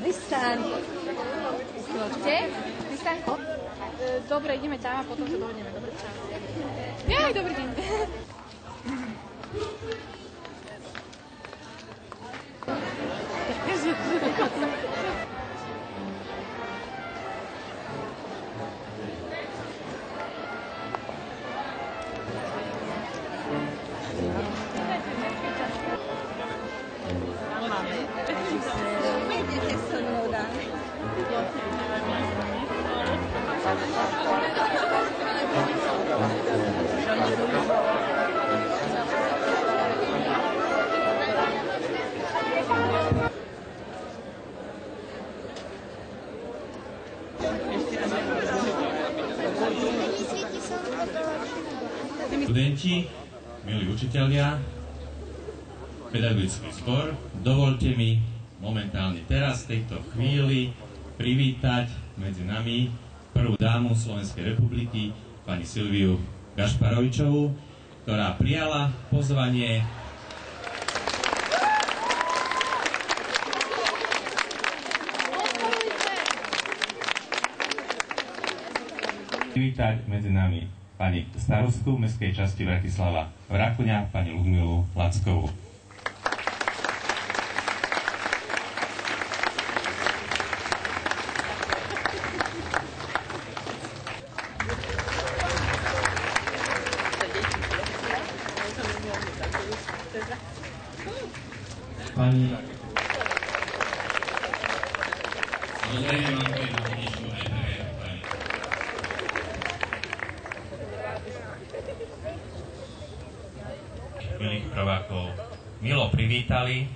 Vystán. Kde? Vystánko? Dobre, ideme tam a potom sa dohodneme. Dobre, čau. Jaj, dobrý deň. Študenti, milí učitelia, pedagogický zbor, dovolte mi momentálne teraz, v tejto chvíli, privítať medzi nami prvú dámu Slovenskej republiky, pani Silviu Gašparovičovú, ktorá prijala pozvanie privítať medzi nami pani starostku mestskej časti Bratislava Vrakuňa, pani Ľudmilu Lackovú. Pani milých prvákov milo privítali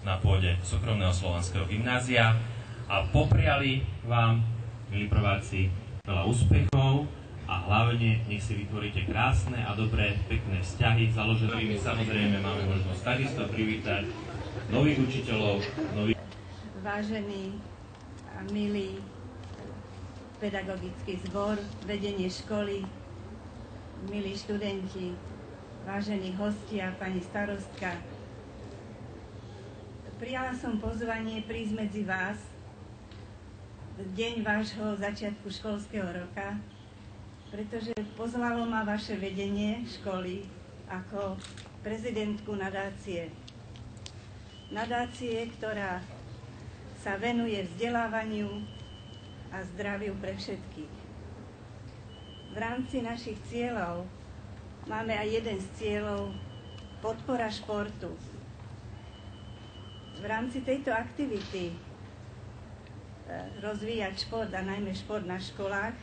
na pôde súkromného slovanského gymnázia a popriali vám, milí prváci, veľa úspechov a hlavne nech si vytvoríte krásne a dobré, pekné vzťahy, založenými samozrejme máme možnosť takisto privítať nových učiteľov, nových... Vážený a milý pedagogický zbor, vedenie školy, milí študenti, vážení hostia, pani starostka. Prijala som pozvanie prísť medzi vás v deň vášho začiatku školského roka, pretože pozvalo ma vaše vedenie školy ako prezidentku nadácie. Nadácie, ktorá sa venuje vzdelávaniu a zdraviu pre všetkých. V rámci našich cieľov máme aj jeden z cieľov podpora športu. V rámci tejto aktivity rozvíjať šport a najmä šport na školách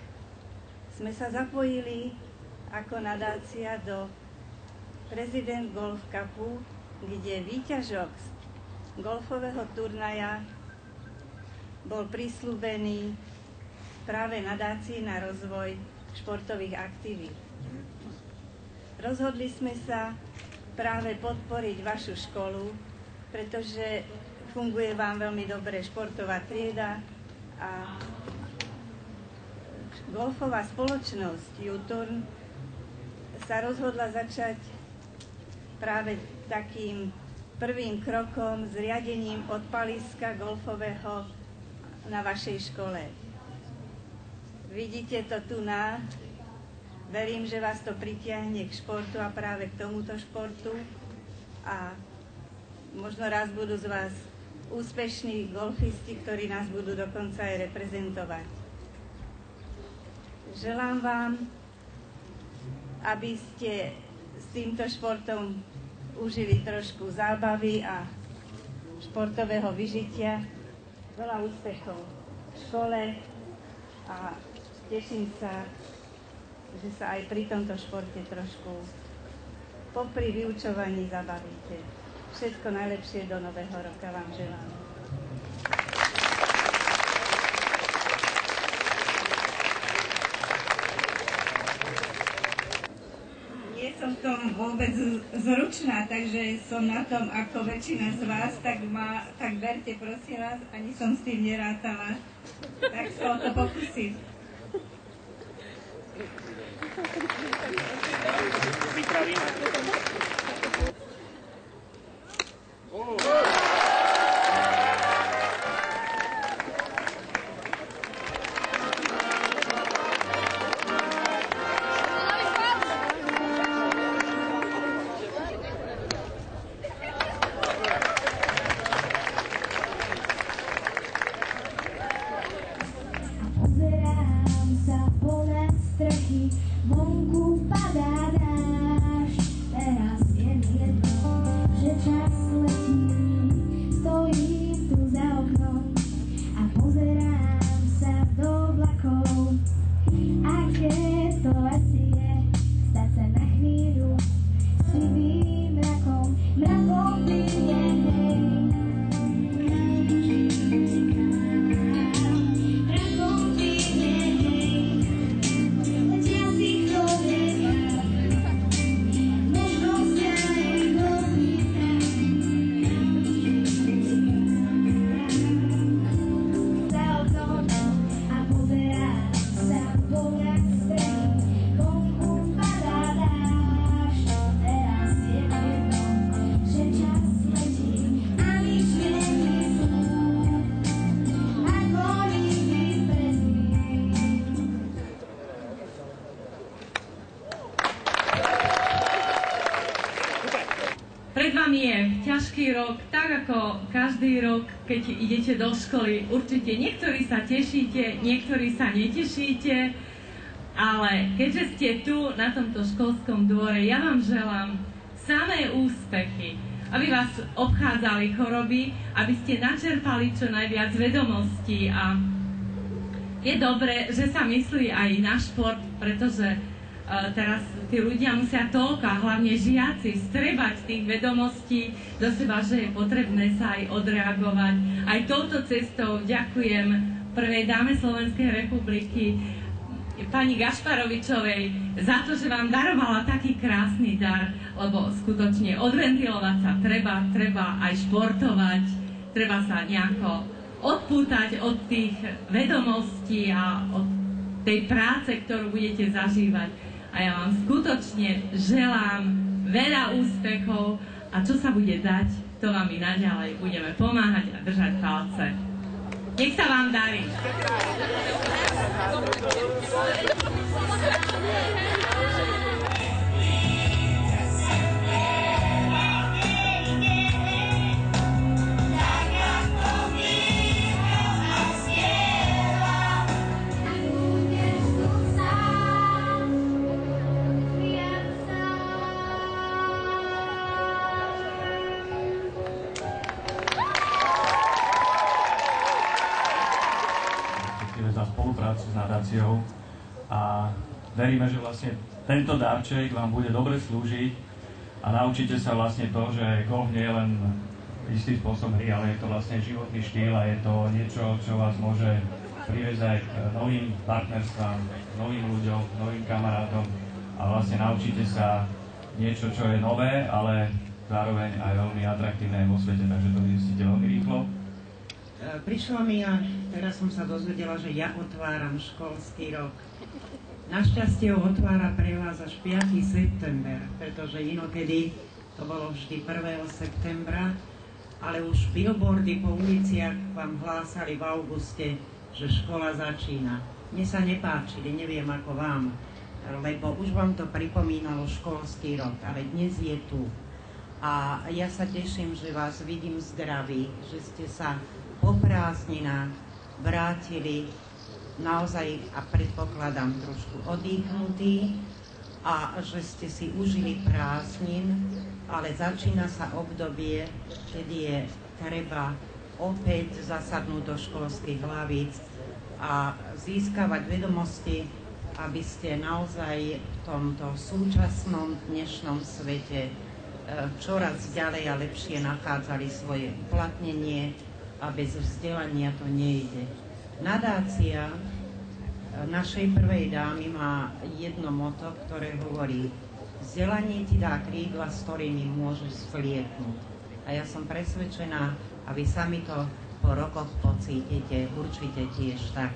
sme sa zapojili ako nadácia do Prezident Golf Cupu, kde výťažok z golfového turnaja bol prisľúbený práve nadácii na rozvoj športových aktivít. Rozhodli sme sa práve podporiť vašu školu, pretože funguje vám veľmi dobre športová trieda a golfová spoločnosť U-Turn sa rozhodla začať práve takým prvým krokom s riadením odpaliska golfového na vašej škole. Vidíte to tu na... Verím, že vás to pritiahne k športu a práve k tomuto športu a možno raz budú z vás úspešní golfisti, ktorí nás budú dokonca aj reprezentovať. Želám vám, aby ste s týmto športom užili trošku zábavy a športového vyžitia. Veľa úspechov v škole a teším sa, že sa aj pri tomto športe trošku popri vyučovaní zabavíte. Všetko najlepšie do nového roka vám želám. Nie som v tom vôbec zručná, takže som na tom ako väčšina z vás, tak verte, prosím vás, ani som s tým nerátala. Tak sa o to pokúsim. Vypravíme. Pred vami je ťažký rok, tak ako každý rok, keď idete do školy. Určite niektorí sa tešíte, niektorí sa netešíte, ale keďže ste tu na tomto školskom dvore, ja vám želám samé úspechy, aby vás obchádzali choroby, aby ste načerpali čo najviac vedomostí. A je dobré, že sa myslí aj na šport, pretože teraz tí ľudia musia toľko, a hlavne žiaci, vstrebať tých vedomostí do seba, že je potrebné sa aj odreagovať. Aj touto cestou ďakujem prvej dáme Slovenskej republiky, pani Gašparovičovej, za to, že vám darovala taký krásny dar, lebo skutočne odventilovať sa treba aj športovať, treba sa nejako odpútať od tých vedomostí a od tej práce, ktorú budete zažívať. A ja vám skutočne želám veľa úspechov a čo sa bude dať, to vám i naďalej budeme pomáhať a držať palce. Nech sa vám darí. Za spoluprácu s nadáciou a veríme, že vlastne tento darček vám bude dobre slúžiť a naučíte sa vlastne to, že golf nie je len istý spôsob hry, ale je to vlastne životný štýl a je to niečo, čo vás môže priviesť aj k novým partnerstvám, novým ľuďom, novým kamarátom a vlastne naučíte sa niečo, čo je nové, ale zároveň aj veľmi atraktívne vo svete, takže to zistíte veľmi rýchlo. Prišlo mi a teraz som sa dozvedela, že ja otváram školský rok. Našťastie ho otvára pre vás až 5. september, pretože inokedy to bolo vždy 1. septembra, ale už billboardy po uliciach vám hlásali v auguste, že škola začína. Mne sa nepáčili, neviem ako vám, lebo už vám to pripomínalo školský rok, ale dnes je tu. A ja sa teším, že vás vidím zdraví, že ste sa po prázdninách vrátili naozaj a predpokladám trošku oddychnutí a že ste si užili prázdnin, ale začína sa obdobie, kedy je treba opäť zasadnúť do školských hlavíc a získavať vedomosti, aby ste naozaj v tomto súčasnom dnešnom svete čoraz ďalej a lepšie nachádzali svoje uplatnenie a bez vzdelania to nejde. Nadácia našej prvej dámy má jedno motto, ktoré hovorí: vzdelanie ti dá krídla, s ktorými môžeš vzlietnúť. A ja som presvedčená, a vy sami to po rokoch pocítite, určite tiež tak.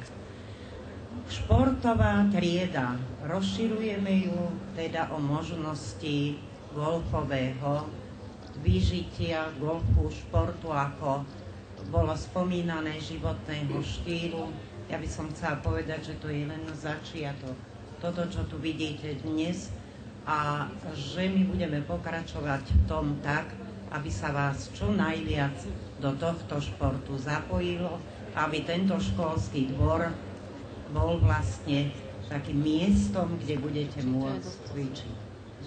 Športová trieda, rozširujeme ju teda o možnosti golfového vyžitia, golfu, športu, ako bolo spomínané, životného štýlu. Ja by som chcela povedať, že to je len začiatok. Toto, čo tu vidíte dnes, a že my budeme pokračovať v tom tak, aby sa vás čo najviac do tohto športu zapojilo, aby tento školský dvor bol vlastne takým miestom, kde budete môcť cvičiť.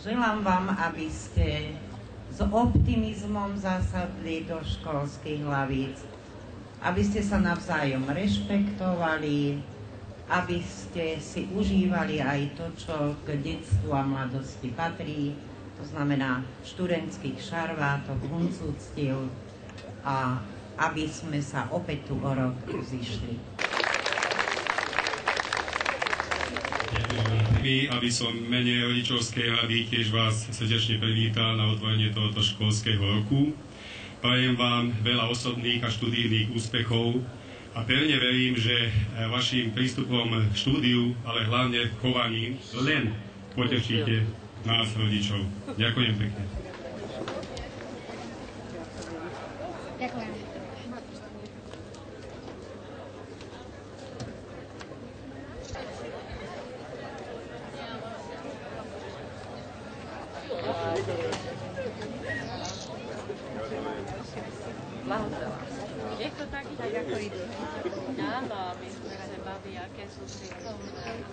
Želám vám, aby ste s optimizmom zasadli do školských hlavíc, aby ste sa navzájom rešpektovali, aby ste si užívali aj to, čo k detstvu a mladosti patrí, to znamená študentských šarvátok, huncúctiev, a aby sme sa opäť tu o rok zišli. Aby som mene rodičovskej rady tiež vás srdečne privítal na otvorenie tohoto školského roku. Prajem vám veľa osobných a študijných úspechov a pevne verím, že vašim prístupom k štúdiu, ale hlavne chovaním, len potešíte nás, rodičov. Ďakujem pekne. Ďakujem. Blahoželám. Je to tak ako idú. Áno, my sme sa baví, aké sú šikovné.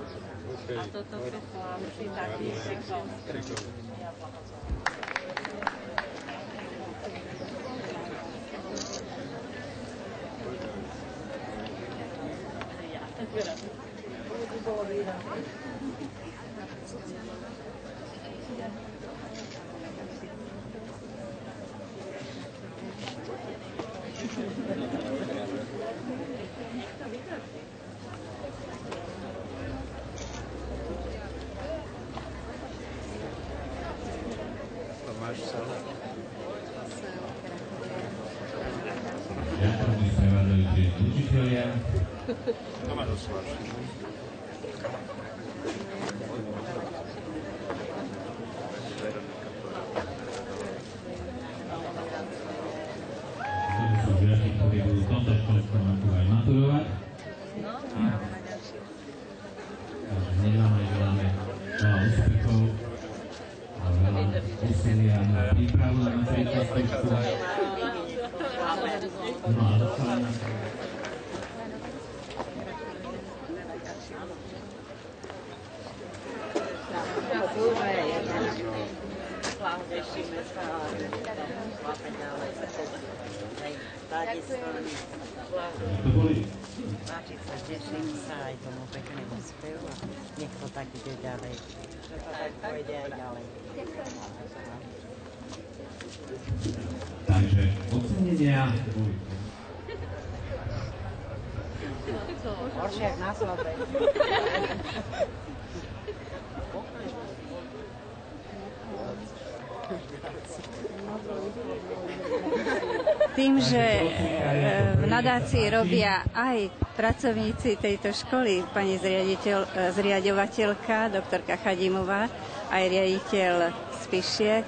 A toto sú chlapci takí šikovní. Ja ktorí budú v tomto školskom roku aj maturovať. Takže želáme veľa úspechov a veľa úsilia na prípravu na tejto skúšku. No a dostali nám tešíme sa a chlape ďalej. Páči sa, teším sa aj tomu peknému spevu a nech to tak ide ďalej. Že to tak pôjde aj ďalej. Takže ocenenia Horšiak na svadbe. Tým, že v nadácii robia aj pracovníci tejto školy, pani zriaďovateľka, doktorka Chadimová, aj riaditeľ Spišiek.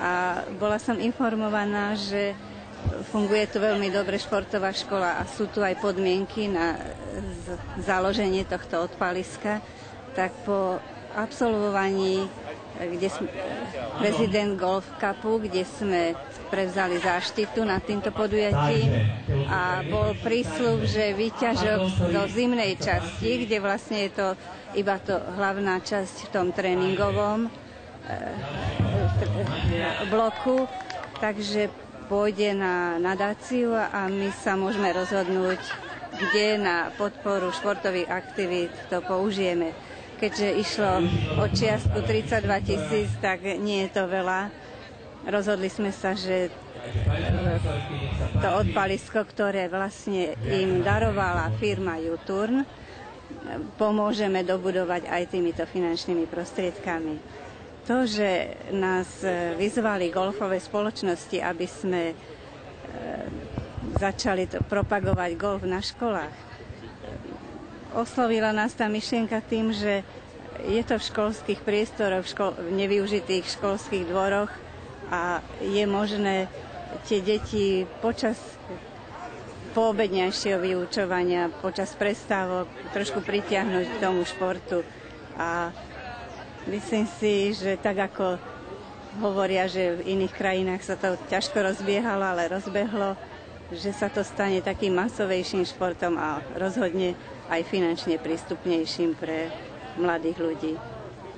A bola som informovaná, že funguje tu veľmi dobre športová škola a sú tu aj podmienky na založenie tohto odpaliska. Tak po absolvovaní prezident Golf Cupu, kde sme prevzali záštitu nad týmto podujatím a bol prísľub, že výťažok zo zimnej časti, kde vlastne je to iba to hlavná časť v tom tréningovom bloku, takže pôjde na nadáciu a my sa môžeme rozhodnúť, kde na podporu športových aktivít to použijeme. Keďže išlo o čiastku 32 000, tak nie je to veľa. Rozhodli sme sa, že to odpalisko, ktoré vlastne im darovala firma U-Turn, pomôžeme dobudovať aj týmito finančnými prostriedkami. To, že nás vyzvali golfové spoločnosti, aby sme začali propagovať golf na školách, oslovila nás tá myšlienka tým, že je to v školských priestoroch, v nevyužitých školských dvoroch a je možné tie deti počas poobedňajšieho vyučovania, počas prestávok trošku pritiahnuť k tomu športu. A myslím si, že tak ako hovoria, že v iných krajinách sa to ťažko rozbiehalo, ale rozbehlo, že sa to stane takým masovejším športom a rozhodne aj finančne prístupnejším pre mladých ľudí.